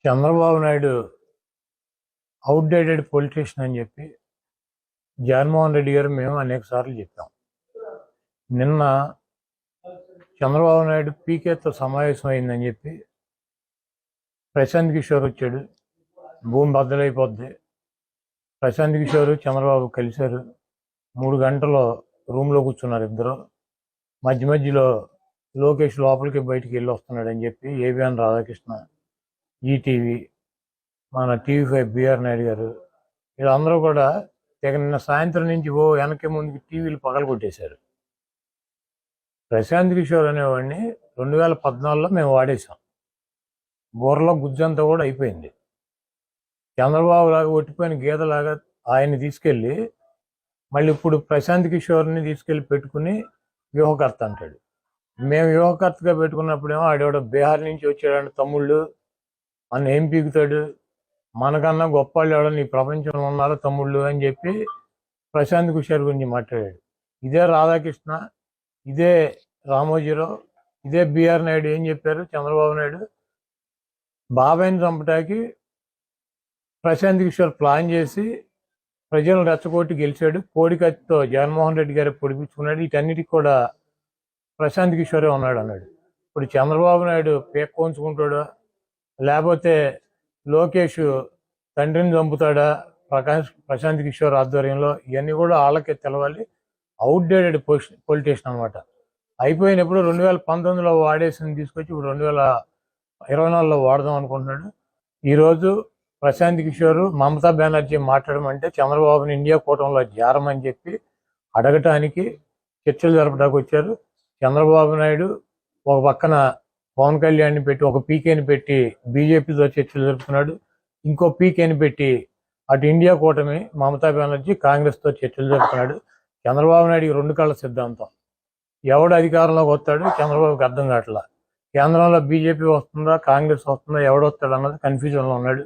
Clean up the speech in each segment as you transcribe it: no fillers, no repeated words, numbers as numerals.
Chandrababu Naidu outdated politician అని చెప్పి జగన్మోహన్ రెడ్డి గారు మేము అనేక సార్లు చెప్పాం. నిన్న చంద్రబాబు నాయుడు పీకేతో సమావేశం అయిందని చెప్పి ప్రశాంత్ కిషోర్ వచ్చాడు. భూమి బద్దలైపోద్ది. ప్రశాంత్ కిషోర్ చంద్రబాబు కలిశారు. 3 గంటలు రూమ్లో కూర్చున్నారు ఇద్దరు. మధ్యలో లోకేష్ లోపలికి బయటికి వెళ్ళి వస్తున్నాడని చెప్పి ఏబిఎన్ రాధాకృష్ణ, ఈటీవీ, మన టీవీ5 బిఆర్ నాయుడు గారు వీళ్ళందరూ కూడా నిన్న సాయంత్రం నుంచి వెనక్కి ముందుకి టీవీలు పగలగొట్టేశారు. ప్రశాంత్ కిషోర్ అనేవాడిని 2014లో మేము వాడేసాం. బుర్రలో గుజ్జంతా కూడా అయిపోయింది. చంద్రబాబు లాగా ఒట్టిపోయిన గీతలాగా ఆయన్ని తీసుకెళ్ళి మళ్ళీ ఇప్పుడు ప్రశాంత్ కిషోర్ని తీసుకెళ్ళి పెట్టుకుని వ్యూహకర్త అంటాడు. మేము వ్యూహకర్తగా పెట్టుకున్నప్పుడేమో ఆడేవాడు బీహార్ నుంచి వచ్చాడు తమ్ముళ్ళు మన ఏం పీకుతాడు, మనకన్నా గొప్ప వాళ్ళు ఎవడో నీ ప్రపంచంలో ఉన్నారో తమ్ముళ్ళు అని చెప్పి ప్రశాంత్ కిషోర్ గురించి మాట్లాడాడు. ఇదే రాధాకృష్ణ, ఇదే రామోజీరావు, ఇదే బిఆర్ నాయుడు ఏం చెప్పారు? చంద్రబాబు నాయుడు బాబాయిని చంపటానికి ప్రశాంత్ కిషోర్ ప్లాన్ చేసి ప్రజలను రెచ్చగొట్టి గెలిచాడు. కోడికత్తితో జగన్మోహన్ రెడ్డి గారు పొడిపించుకున్నాడు. వీటన్నిటికి కూడా ప్రశాంత్ కిషోరే ఉన్నాడు అన్నాడు. ఇప్పుడు చంద్రబాబు నాయుడు పేక్కోంచుకుంటాడా, లేకపోతే లోకేష్ తండ్రిని చంపుతాడా ప్రశాంత్ కిషోర్ ఆధ్వర్యంలో? ఇవన్నీ కూడా వాళ్ళకే తెలవాలి. అవుట్డేటెడ్ పొలిటీషియన్ అనమాట. అయిపోయినప్పుడు 2019లో వాడేసింది తీసుకొచ్చి ఇప్పుడు 2024లో వాడదాం అనుకుంటున్నాడు. ఈరోజు ప్రశాంత్ కిషోర్ మమతా బెనర్జీ మాట్లాడమంటే చంద్రబాబుని ఇండియా కూటమిలో చేరమని చెప్పి అడగటానికి చర్చలు జరపడానికి వచ్చారు. చంద్రబాబు నాయుడు ఒక పక్కన పవన్ కళ్యాణ్ని పెట్టి ఒక పీకేని పెట్టి బీజేపీతో చర్చలు జరుపుతున్నాడు. ఇంకో పీకేని పెట్టి అటు ఇండియా కూటమి మమతా బెనర్జీ కాంగ్రెస్తో చర్చలు జరుపుతున్నాడు. చంద్రబాబు నాయుడికి 2 కళ్ళ సిద్ధాంతం. ఎవడు అధికారంలోకి వస్తాడు చంద్రబాబుకి అర్థం కావట్లా. కేంద్రంలో బీజేపీ వస్తుందా కాంగ్రెస్ వస్తుందా ఎవడు వస్తాడు అన్నది కన్ఫ్యూజన్లో ఉన్నాడు.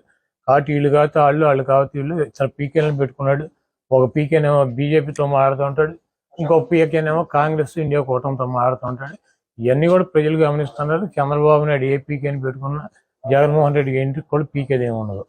కాబట్టి వీళ్ళు కాకపోతే వాళ్ళు కాకపోతే వీళ్ళు ఇతర పీకేలను పెట్టుకున్నాడు. ఒక పీకేనేమో బీజేపీతో మాట్లాడుతూ ఉంటాడు, ఇంకో పీకేనేమో కాంగ్రెస్ ఇండియా కూటమితో మాట్లాడుతూ ఉంటాడు. ఇవన్నీ కూడా ప్రజలు గమనిస్తున్నారు. చంద్రబాబు నాయుడు ఏ పీకేని పెట్టుకున్నా జగన్మోహన్ రెడ్డి ఇంటికి కూడా పీకేది ఏమి ఉండదు.